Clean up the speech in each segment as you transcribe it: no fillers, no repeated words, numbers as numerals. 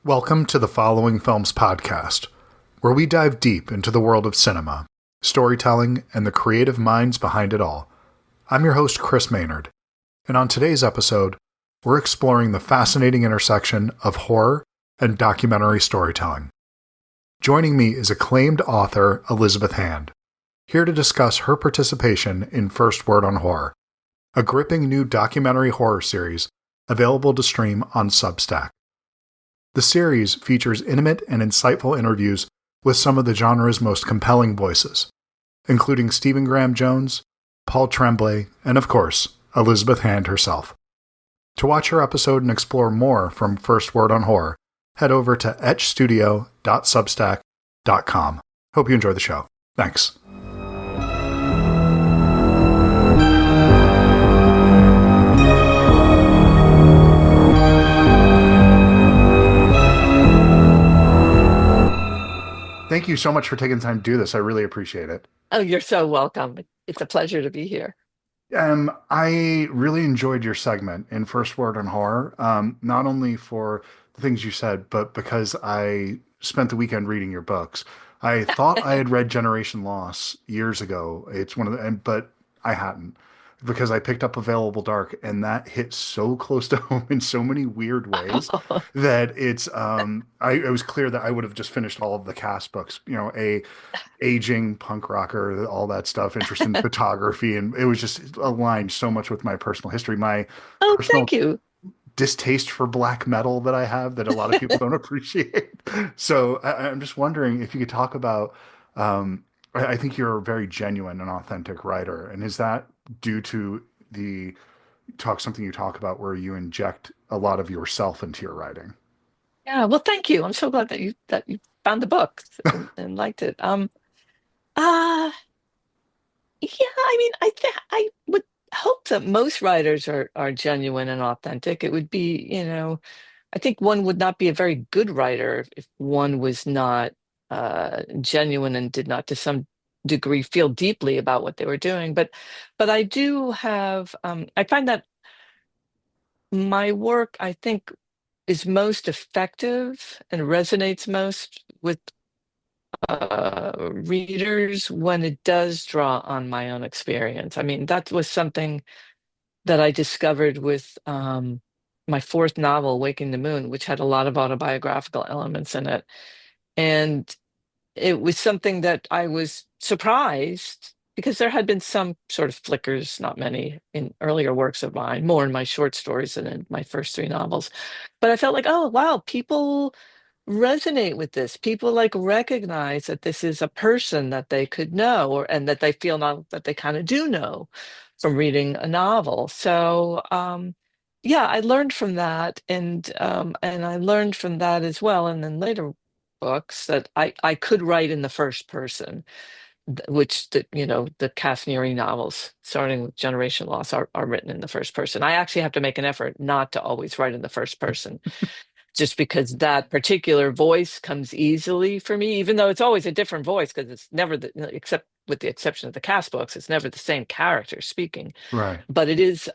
Welcome to the Following Films podcast, where we dive deep into the world of cinema, storytelling, and the creative minds behind it all. I'm your host, Chris Maynard, and on today's episode, we're exploring the fascinating intersection of horror and documentary storytelling. Joining me is acclaimed author Elizabeth Hand, here to discuss her participation in First Word on Horror, a gripping new documentary horror series available to stream on Substack. The series features intimate and insightful interviews with some of the genre's most compelling voices, including Stephen Graham Jones, Paul Tremblay, and of course, Elizabeth Hand herself. To watch her episode and explore more from First Word on Horror, head over to etchstudio.substack.com. Hope you enjoy the show. Thanks. Thank you so much for taking the time to do this. I really appreciate it. Oh, you're so welcome. It's a pleasure to be here. I really enjoyed your segment in First Word on Horror, not only for the things you said, but because I spent the weekend reading your books. I thought I had read Generation Loss years ago. It's one of the, but I hadn't because I picked up Available Dark, and that hit so close to home in so many weird ways that it was clear that I would have just finished all of the cast books, a aging punk rocker, all that stuff, interest in photography, and it was just aligned so much with my personal history, my Oh, personal thank you. distaste for black metal that I have that a lot of people don't appreciate. So I'm just wondering if you could talk about. I think you're a very genuine and authentic writer, and is that due to the something you talk about where you inject a lot of yourself into your writing? Yeah, well, thank you. I'm so glad that you found the book and liked it. Uh yeah, I mean, I would hope that most writers are genuine and authentic. It would be, I think one would not be a very good writer if one was not genuine and did not to some degree feel deeply about what they were doing. But I do have I find that my work, I think, is most effective and resonates most with readers when it does draw on my own experience. I mean, that was something that I discovered with my fourth novel, Waking the Moon, which had a lot of autobiographical elements in it. And it was something that I was surprised because there had been some sort of flickers, not many, in earlier works of mine, more in my short stories than in my first three novels. But I felt like, oh, wow, people resonate with this. People like recognize that this is a person that they could know, or and that they feel now that they kind of do know from reading a novel. So yeah, I learned from that, and I learned from that as well. And then later books that I could write in the first person, which the Kafniri novels, starting with Generation Loss, are written in the first person. I actually have to make an effort not to always write in the first person, just because that particular voice comes easily for me, even though it's always a different voice because it's never except with the exception of the cast books, it's never the same character speaking. Right. But it is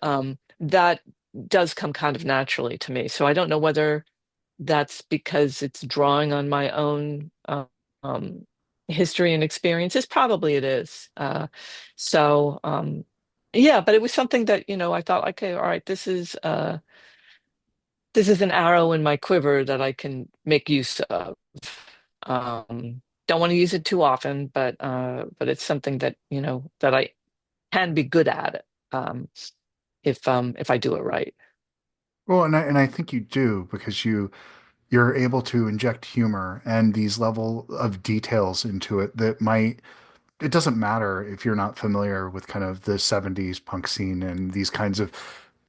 that does come kind of naturally to me. So I don't know whether that's because it's drawing on my own um, history and experiences. Probably it is. Yeah, but it was something that, I thought, okay, all right, this is an arrow in my quiver that I can make use of. Don't want to use it too often, but it's something that, that I can be good at it, if I do it right. Well, and I think you do because you're able to inject humor and these level of details into it that might it doesn't matter if you're not familiar with kind of the 70s punk scene and these kinds of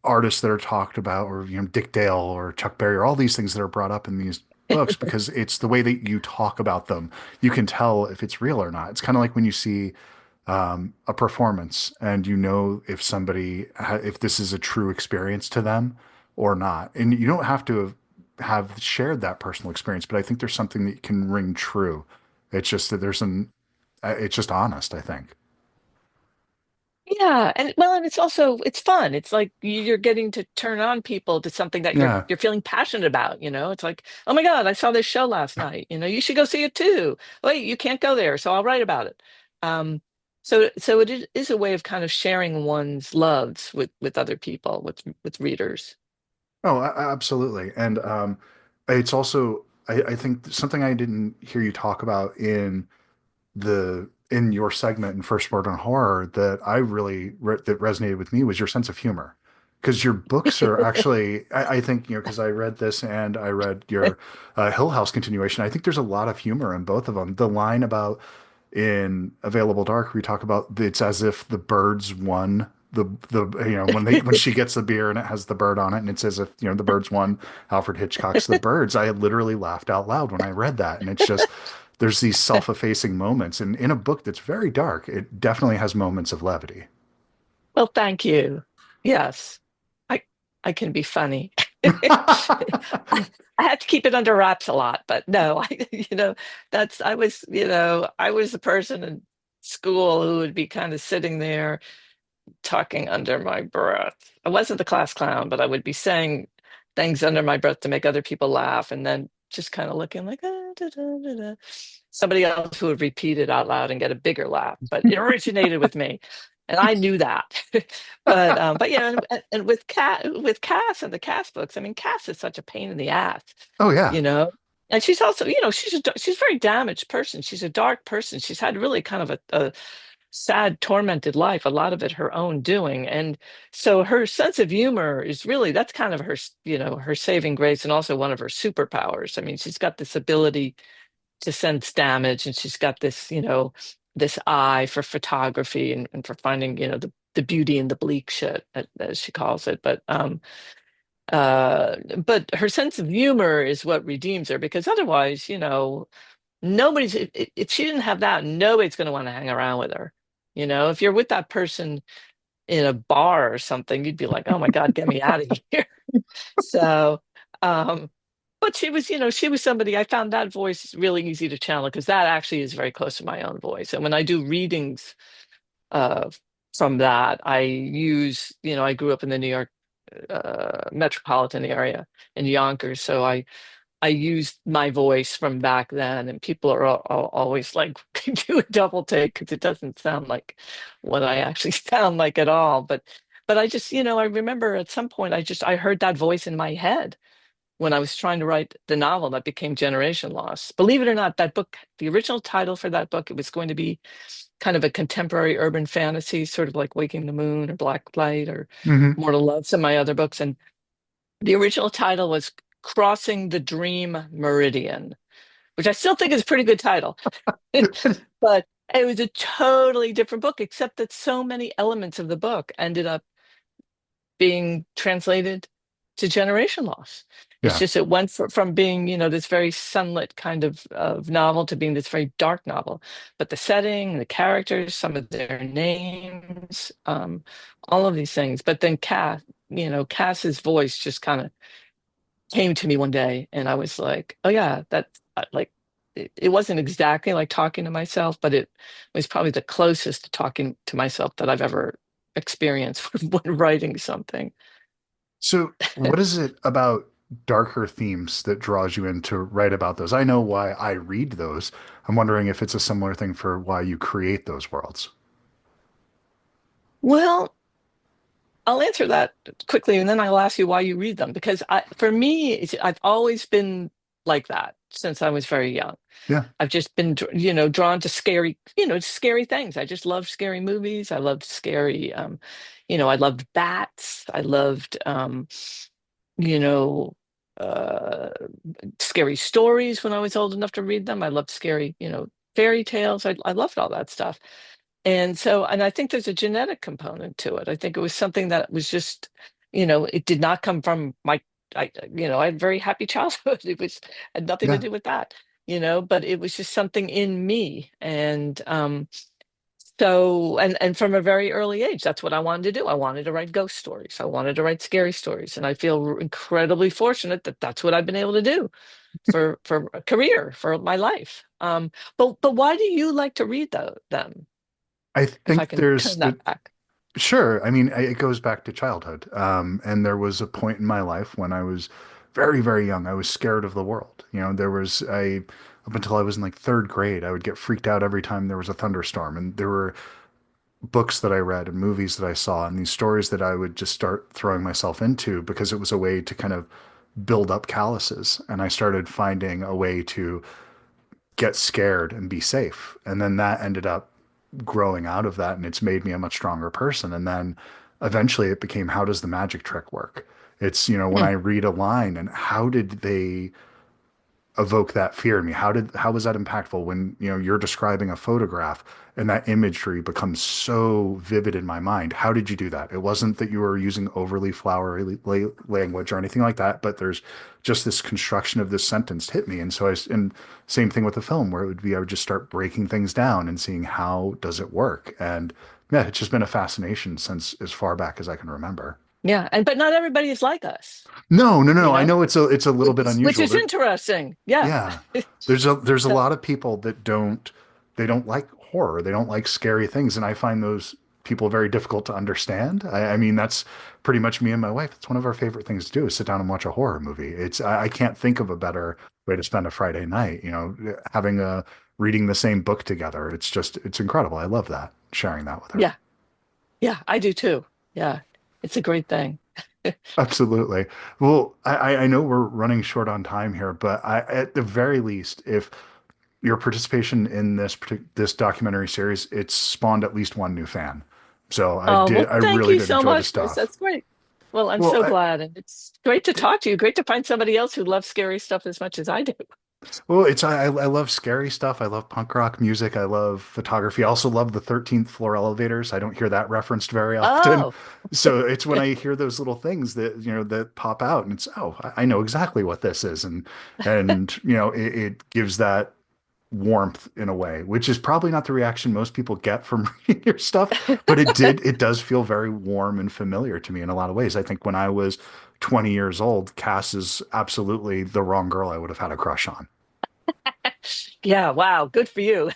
artists that are talked about, or Dick Dale or Chuck Berry, or all these things that are brought up in these books, because it's the way that you talk about them. You can tell if it's real or not. It's kind of like when you see a performance and if if this is a true experience to them or not. And you don't have to have shared that personal experience, but I think there's something that can ring true. It's just that it's just honest, I think. Yeah, and well, and it's fun. It's like you're getting to turn on people to something that you're Yeah. you're feeling passionate about, you know? It's like, "Oh my God, I saw this show last night. You know, you should go see it too. Wait, you can't go there, so I'll write about it." Um, so it is a way of kind of sharing one's loves with other people, with readers. Oh, absolutely. And it's also, I think something I didn't hear you talk about in your segment in First Word on Horror that I really that resonated with me was your sense of humor. Because your books are actually, I think, because I read this and I read your Hill House continuation. I think there's a lot of humor in both of them. The line about in Available Dark, we talk about it's as if the birds won the when she gets the beer and it has the bird on it and it's as if the birds won Alfred Hitchcock's The Birds. I literally laughed out loud when I read that, and it's just there's these self-effacing moments, and in a book that's very dark, it definitely has moments of levity. Well, thank you. Yes, I I can be funny. I have to keep it under wraps a lot, but no, that's I was the person in school who would be kind of sitting there talking under my breath. I wasn't the class clown, but I would be saying things under my breath to make other people laugh, and then just kind of looking like da, da, da, da. Somebody else who would repeat it out loud and get a bigger laugh. But it originated with me, and I knew that. But yeah, and with Cass and the Cass books, I mean, Cass is such a pain in the ass, Oh yeah. you know. And she's also, she's a very damaged person. She's a dark person. She's had really kind of a sad, tormented life, a lot of it her own doing. And so her sense of humor is really, that's kind of her saving grace and also one of her superpowers. I mean, she's got this ability to sense damage, and she's got this eye for photography and for finding, the beauty in the bleak shit, as she calls it. But her sense of humor is what redeems her, because otherwise, nobody's if she didn't have that, nobody's going to want to hang around with her. If you're with that person in a bar or something, you'd be like, oh my God, get me out of here. So, um, but she was somebody, I found that voice really easy to channel because that actually is very close to my own voice. And when I do readings uh, from that, I grew up in the New York metropolitan area in Yonkers. So I used my voice from back then, and people are always like, do a double take because it doesn't sound like what I actually sound like at all. But I just, I remember at some point I heard that voice in my head when I was trying to write the novel that became Generation Loss. Believe it or not, that book, the original title for that book, it was going to be kind of a contemporary urban fantasy, sort of like Waking the Moon or Black Light or Hmm. Mortal Love, some of my other books. And the original title was Crossing the Dream Meridian, which I still think is a pretty good title. But it was a totally different book, except that so many elements of the book ended up being translated to Generation Loss. It's Yeah. just it went from being, this very sunlit kind of novel to being this very dark novel. But the setting, the characters, some of their names, all of these things. But then Cass's voice just kind of came to me one day, and I was like, oh yeah, that's like it wasn't exactly like talking to myself, but it was probably the closest to talking to myself that I've ever experienced when writing something. So, what is it about darker themes that draws you in to write about those? I know why I read those. I'm wondering if it's a similar thing for why you create those worlds. Well, I'll answer that quickly, and then I'll ask you why you read them. Because for me, I've always been like that since I was very young. Yeah. I've just been, drawn to scary things. I just loved scary movies. I loved scary, I loved bats. I loved, you know, uh, scary stories when I was old enough to read them. I loved scary, fairy tales. I loved all that stuff. And I think there's a genetic component to it. I think it was something that was just, it did not come from I had a very happy childhood. It was had nothing to Yeah. do with that, but it was just something in me. And from a very early age, that's what I wanted to do. I wanted to write ghost stories. I wanted to write scary stories. And I feel incredibly fortunate that that's what I've been able to do for a career, for my life. But why do you like to read them? I If I think can turn that back. Sure. I mean, it goes back to childhood. And there was a point in my life when I was very, very young. I was scared of the world. Up until I was in like third grade, I would get freaked out every time there was a thunderstorm. And there were books that I read and movies that I saw and these stories that I would just start throwing myself into because it was a way to kind of build up calluses. And I started finding a way to get scared and be safe. And then that ended up growing out of that and it's made me a much stronger person. And then eventually it became, how does the magic trick work? It's, when Hmm. I read a line and how did they evoke that fear in me? How was that impactful when, you're describing a photograph and that imagery becomes so vivid in my mind? How did you do that? It wasn't that you were using overly flowery language or anything like that, but there's just this construction of this sentence hit me. And same thing with the film where I would just start breaking things down and seeing how does it work? And yeah, it's just been a fascination since as far back as I can remember. Yeah, and but not everybody is like us, No, no, no, you no. I know, know it's a little bit which unusual. is interesting. Yeah. Yeah. There's a So, lot of people that don't like horror. They don't like scary things. And I find those people very difficult to understand. I mean, that's pretty much me and my wife. It's one of our favorite things to do is sit down and watch a horror movie. I can't think of a better way to spend a Friday night, having a reading the same book together. It's incredible. I love that, sharing that with her. yeah, yeah, I do too. Yeah, it's a great thing. Absolutely. Well, I know we're running short on time here, but at the very least, if your participation in this documentary series, it's spawned at least one new fan. So Oh, well, I thank really you did so enjoy the much, Chris. stuff. That's great. Well, I'm Well, so glad. And it's great to talk to you. Great to find somebody else who loves scary stuff as much as I do. it's I love scary stuff. I love punk rock music. I love photography. I also love the 13th floor elevators. I don't hear that referenced very often. Oh, So it's when I hear those little things that, that pop out and it's, oh, I know exactly what this is. And it gives that warmth in a way, which is probably not the reaction most people get from reading your stuff, but it does feel very warm and familiar to me in a lot of ways. I think when I was 20 years old, Cass is absolutely the wrong girl I would have had a crush on. yeah. Wow. Good for you.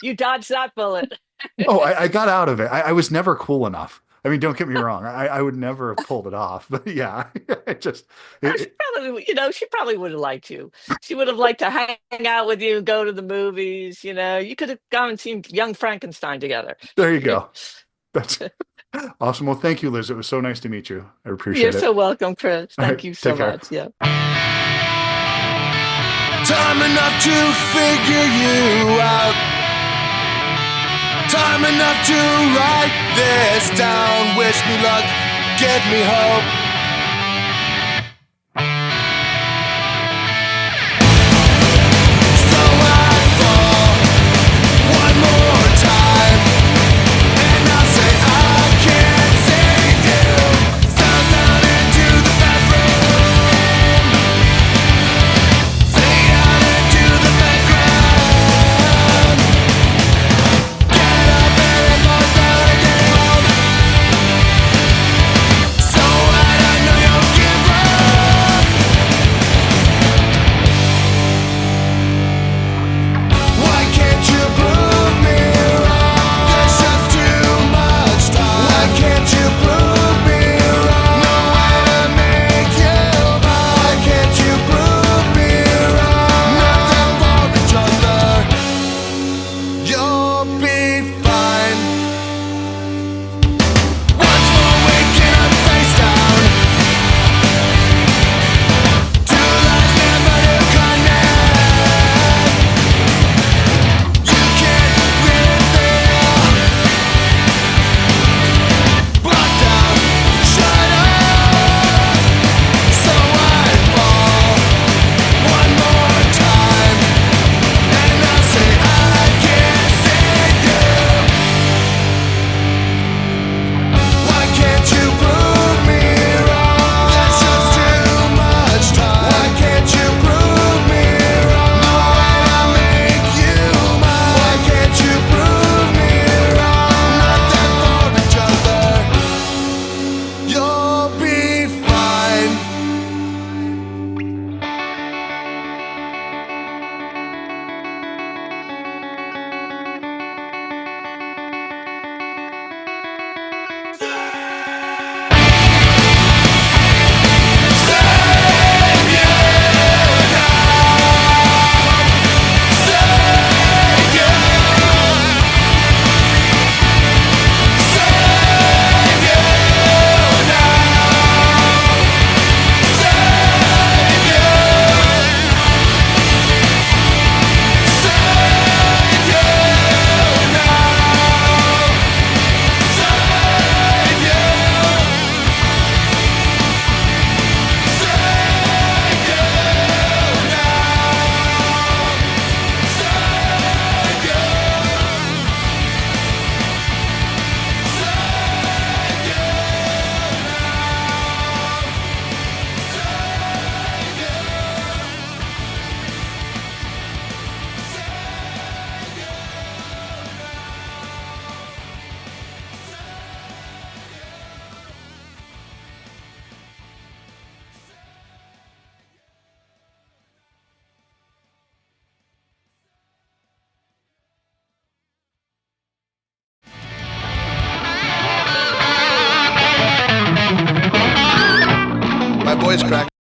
You dodged that bullet. Oh, I got out of it. I was never cool enough. I mean, don't get me wrong. I would never have pulled it off, but yeah, it just, Oh, it, she it- probably, she probably would have liked you. She would have liked to hang out with you, go to the movies. You could have gone and seen Young Frankenstein together. there you go. That's awesome. Well, thank you, Liz. It was so nice to meet you. I You're appreciate so it. welcome, Chris. All right. Thank you so Take care. much. Yeah. Time enough to figure you out. Time enough to write this down. Wish me luck, give me hope. So I fall one more time, and I'll say I can't save you. Fell down into the bathroom, fade out into the background. Get up and fall down again. So I voice crack.